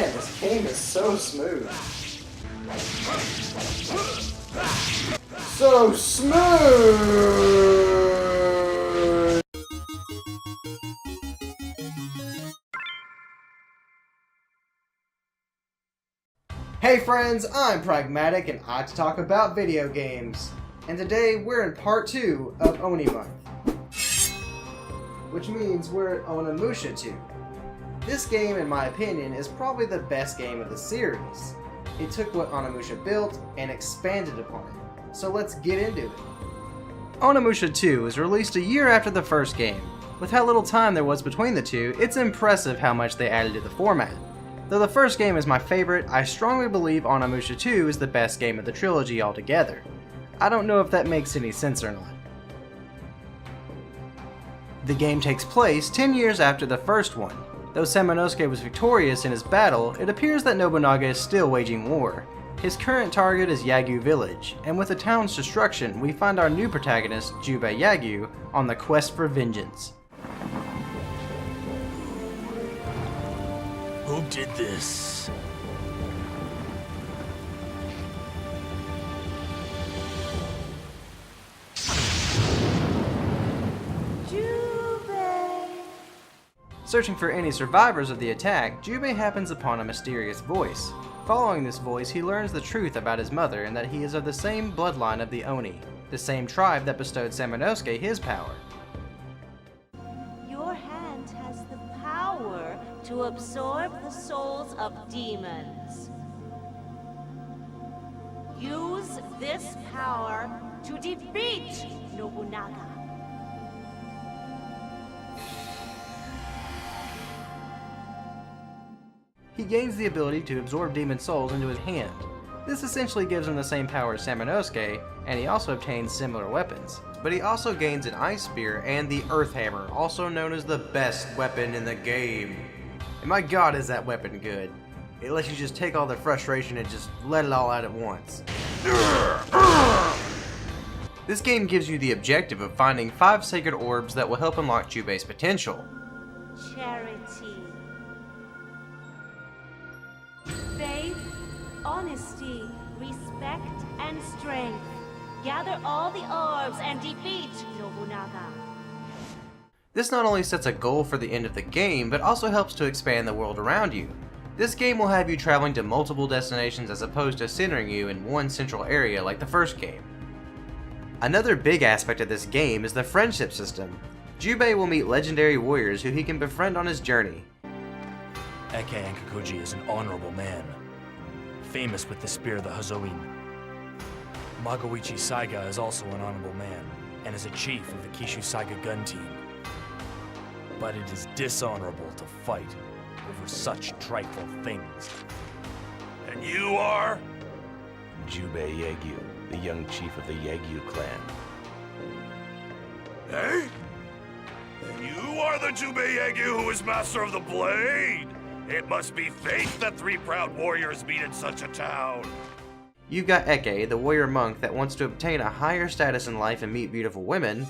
Man, this game is so smooth. So smooth! Hey friends, I'm Pragmatik and I talk about video games. And today we're in part 2 of Onimonth. Which means we're at Onimusha 2. This game, in my opinion, is probably the best game of the series. It took what Onimusha built and expanded upon it. So let's get into it. Onimusha 2 was released a year after the first game. With how little time there was between the two, it's impressive how much they added to the format. Though the first game is my favorite, I strongly believe Onimusha 2 is the best game of the trilogy altogether. I don't know if that makes any sense or not. The game takes place 10 years after the first one. Though Samanosuke was victorious in his battle, it appears that Nobunaga is still waging war. His current target is Yagyu village, and with the town's destruction, we find our new protagonist, Jubei Yagyu, on the quest for vengeance. Who did this? Searching for any survivors of the attack, Jubei happens upon a mysterious voice. Following this voice, he learns the truth about his mother and that he is of the same bloodline of the Oni, the same tribe that bestowed Samanosuke his power. Your hand has the power to absorb the souls of demons. Use this power to defeat Nobunaga. He gains the ability to absorb demon souls into his hand. This essentially gives him the same power as Samanosuke, and he also obtains similar weapons. But he also gains an Ice Spear and the Earth Hammer, also known as the best weapon in the game. And my god, is that weapon good. It lets you just take all the frustration and just let it all out at once. This game gives you the objective of finding 5 sacred orbs that will help unlock Jubei's potential. Charity. Faith, honesty, respect, and strength. Gather all the orbs and defeat Nobunaga. This not only sets a goal for the end of the game, but also helps to expand the world around you. This game will have you traveling to multiple destinations as opposed to centering you in one central area like the first game. Another big aspect of this game is the friendship system. Jubei will meet legendary warriors who he can befriend on his journey. Eke Ankakuji is an honorable man, famous with the spear of the Hazoin. Magoichi Saiga is also an honorable man, and is a chief of the Kishu Saiga gun team. But it is dishonorable to fight over such trifle things. And you are? Jubei Yagyu, the young chief of the Yagyu clan. Eh? Then you are the Jubei Yagyu who is master of the blade! It must be fate that 3 proud warriors meet in such a town. You've got Eke, the warrior monk that wants to obtain a higher status in life and meet beautiful women.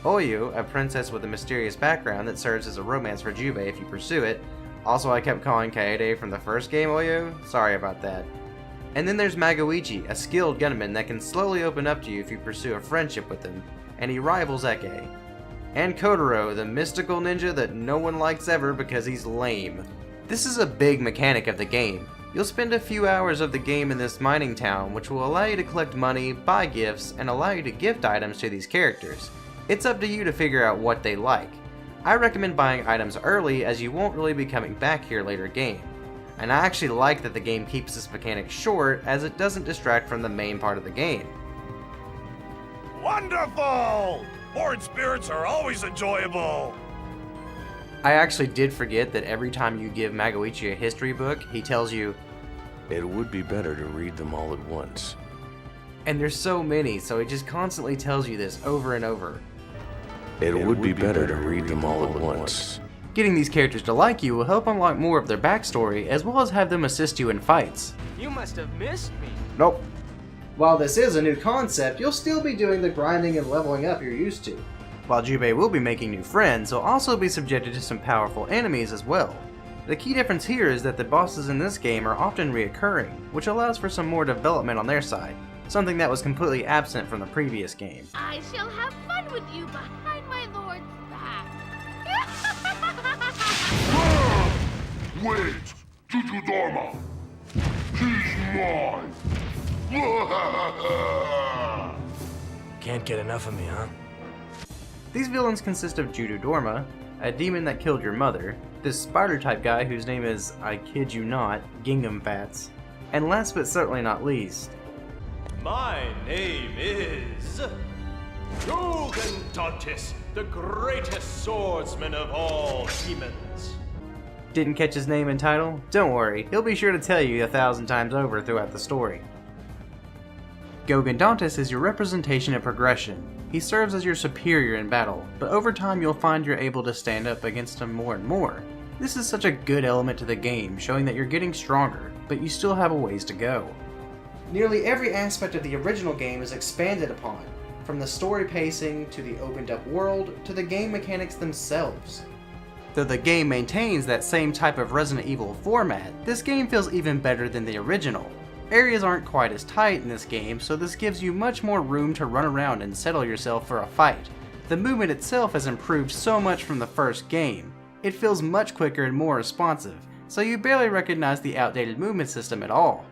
Oyu, a princess with a mysterious background that serves as a romance for Jubei if you pursue it. Also, I kept calling Kaede from the first game Oyu. Sorry about that. And then there's Magoichi, a skilled gunman that can slowly open up to you if you pursue a friendship with him, and he rivals Eke. And Kotaro, the mystical ninja that no one likes ever because he's lame. This is a big mechanic of the game. You'll spend a few hours of the game in this mining town, which will allow you to collect money, buy gifts, and allow you to gift items to these characters. It's up to you to figure out what they like. I recommend buying items early as you won't really be coming back here later game. And I actually like that the game keeps this mechanic short as it doesn't distract from the main part of the game. Wonderful! Board spirits are always enjoyable! I actually did forget that every time you give Magoichi a history book, he tells you, It would be better to read them all at once. and there's so many, so it just constantly tells you this over and over. It would be better to read them all at once. Getting these characters to like you will help unlock more of their backstory, as well as have them assist you in fights. You must have missed me. Nope. While this is a new concept, you'll still be doing the grinding and leveling up you're used to. While Jubei will be making new friends, he'll also be subjected to some powerful enemies as well. The key difference here is that the bosses in this game are often reoccurring, which allows for some more development on their side, something that was completely absent from the previous game. I shall have fun with you behind my lord's back. Wait! Tutudorma! He's mine! Can't get enough of me, huh? These villains consist of Jutudorma, a demon that killed your mother, this spider-type guy whose name is, I kid you not, Gingham Fats, and last but certainly not least, My name is Gogandantis, the greatest swordsman of all demons. didn't catch his name and title? Don't worry, he'll be sure to tell you 1,000 times over throughout the story. Gogandantis is your representation of progression. He serves as your superior in battle, but over time you'll find you're able to stand up against him more and more. This is such a good element to the game, showing that you're getting stronger, but you still have a ways to go. Nearly every aspect of the original game is expanded upon, from the story pacing, to the opened up world, to the game mechanics themselves. Though the game maintains that same type of Resident Evil format, this game feels even better than the original. Areas aren't quite as tight in this game, so this gives you much more room to run around and settle yourself for a fight. The movement itself has improved so much from the first game. It feels much quicker and more responsive, so you barely recognize the outdated movement system at all.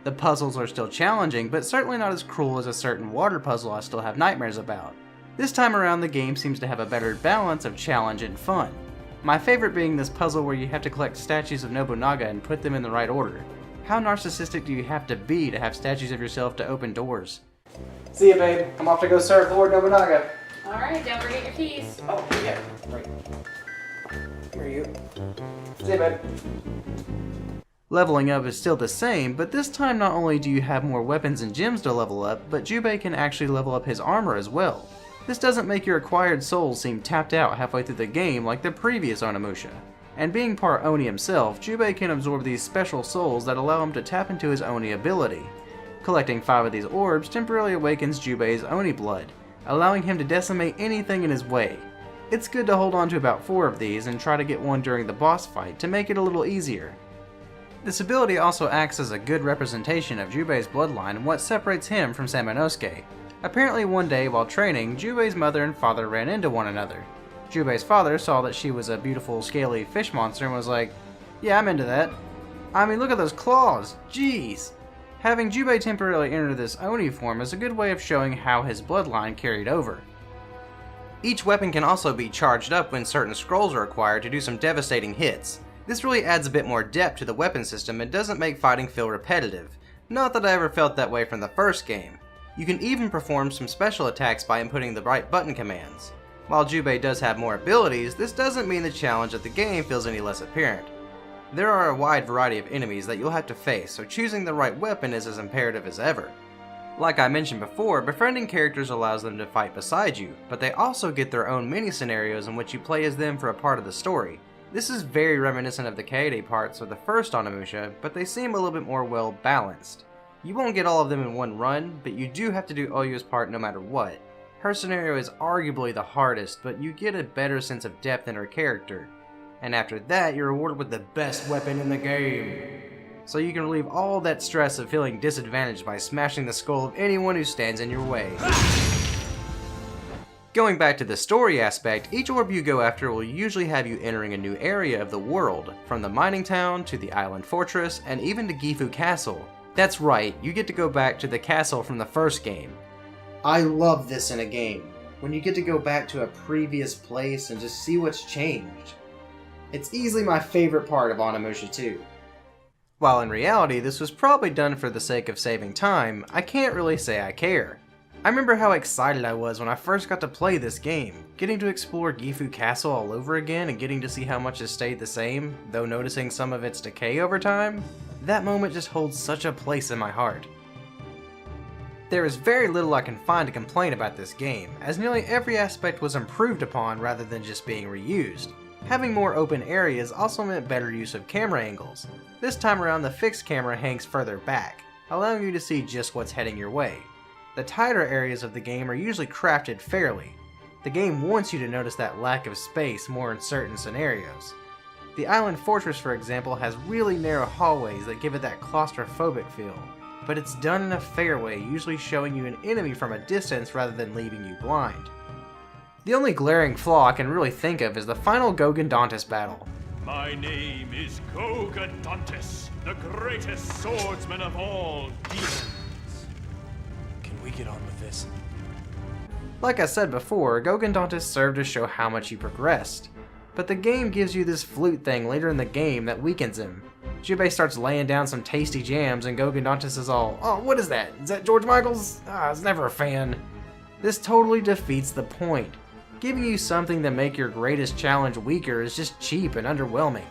The puzzles are still challenging, but certainly not as cruel as a certain water puzzle I still have nightmares about. This time around the game seems to have a better balance of challenge and fun. My favorite being this puzzle where you have to collect statues of Nobunaga and put them in the right order. How narcissistic do you have to be to have statues of yourself to open doors? See ya, babe. I'm off to go serve Lord Nobunaga. Alright, don't forget your keys. Oh, yeah, right. Here are you. See ya, babe. Leveling up is still the same, but this time not only do you have more weapons and gems to level up, but Jubei can actually level up his armor as well. This doesn't make your acquired souls seem tapped out halfway through the game like the previous Onimusha. And being part Oni himself, Jubei can absorb these special souls that allow him to tap into his Oni ability. Collecting 5 of these orbs temporarily awakens Jubei's Oni blood, allowing him to decimate anything in his way. It's good to hold on to about 4 of these and try to get one during the boss fight to make it a little easier. This ability also acts as a good representation of Jubei's bloodline and what separates him from Samanosuke. Apparently one day while training, Jubei's mother and father ran into one another. Jubei's father saw that she was a beautiful scaly fish monster and was like, yeah, I'm into that. I mean, look at those claws, jeez. Having Jubei temporarily enter this Oni form is a good way of showing how his bloodline carried over. Each weapon can also be charged up when certain scrolls are required to do some devastating hits. This really adds a bit more depth to the weapon system and doesn't make fighting feel repetitive. Not that I ever felt that way from the first game. You can even perform some special attacks by inputting the right button commands. While Jubei does have more abilities, this doesn't mean the challenge of the game feels any less apparent. There are a wide variety of enemies that you'll have to face, so choosing the right weapon is as imperative as ever. Like I mentioned before, befriending characters allows them to fight beside you, but they also get their own mini-scenarios in which you play as them for a part of the story. This is very reminiscent of the Kaede parts of the first Onimusha, but they seem a little bit more well balanced. You won't get all of them in one run, but you do have to do Oyu's part no matter what. Her scenario is arguably the hardest, but you get a better sense of depth in her character. And after that, you're rewarded with the best weapon in the game. So you can relieve all that stress of feeling disadvantaged by smashing the skull of anyone who stands in your way. Going back to the story aspect, each orb you go after will usually have you entering a new area of the world, from the mining town to the island fortress, and even to Gifu Castle. That's right, you get to go back to the castle from the first game. I love this in a game, when you get to go back to a previous place and just see what's changed. It's easily my favorite part of Onimusha 2. While in reality this was probably done for the sake of saving time, I can't really say I care. I remember how excited I was when I first got to play this game, getting to explore Gifu Castle all over again and getting to see how much has stayed the same, though noticing some of its decay over time. That moment just holds such a place in my heart. There is very little I can find to complain about this game, as nearly every aspect was improved upon rather than just being reused. Having more open areas also meant better use of camera angles. This time around the fixed camera hangs further back, allowing you to see just what's heading your way. The tighter areas of the game are usually crafted fairly. The game wants you to notice that lack of space more in certain scenarios. The Island Fortress, for example, has really narrow hallways that give it that claustrophobic feel, but it's done in a fair way, usually showing you an enemy from a distance rather than leaving you blind. The only glaring flaw I can really think of is the final Gogan-Dantis battle. My name is Gogan-Dantis, the greatest swordsman of all demons. Can we get on with this? Like I said before, Gogan-Dantis served to show how much he progressed, but the game gives you this flute thing later in the game that weakens him. Jubei starts laying down some tasty jams and Gogan-Dantis is all, "Oh, what is that? Is that George Michael's? I was never a fan." This totally defeats the point. Giving you something to make your greatest challenge weaker is just cheap and underwhelming.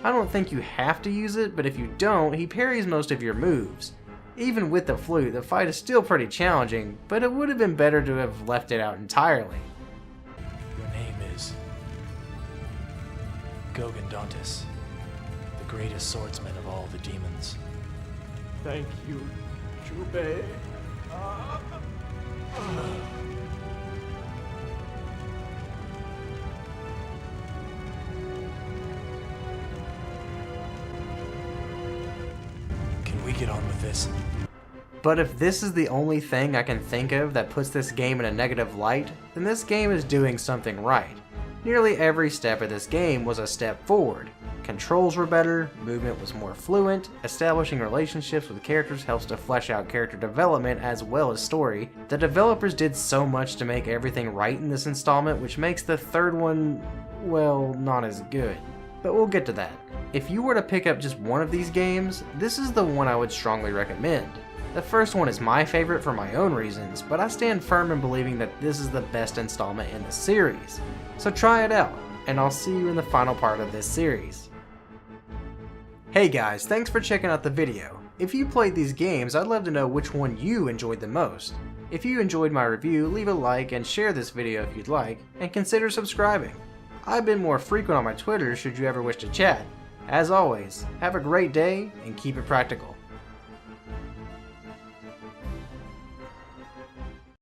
I don't think you have to use it, but if you don't, he parries most of your moves. Even with the flute, the fight is still pretty challenging, but it would have been better to have left it out entirely. Your name is Gogan-Dantis, the greatest swordsman of all the demons. Thank you, Jubei. Can we get on with this? But if this is the only thing I can think of that puts this game in a negative light, then this game is doing something right. Nearly every step of this game was a step forward. Controls were better, movement was more fluent, establishing relationships with characters helps to flesh out character development as well as story. The developers did so much to make everything right in this installment, which makes the third one, well, not as good. But we'll get to that. If you were to pick up just one of these games, this is the one I would strongly recommend. The first one is my favorite for my own reasons, but I stand firm in believing that this is the best installment in the series. So try it out, and I'll see you in the final part of this series. Hey guys, thanks for checking out the video. If you played these games, I'd love to know which one you enjoyed the most. If you enjoyed my review, leave a like and share this video if you'd like, and consider subscribing. I've been more frequent on my Twitter should you ever wish to chat. As always, have a great day and keep it practical.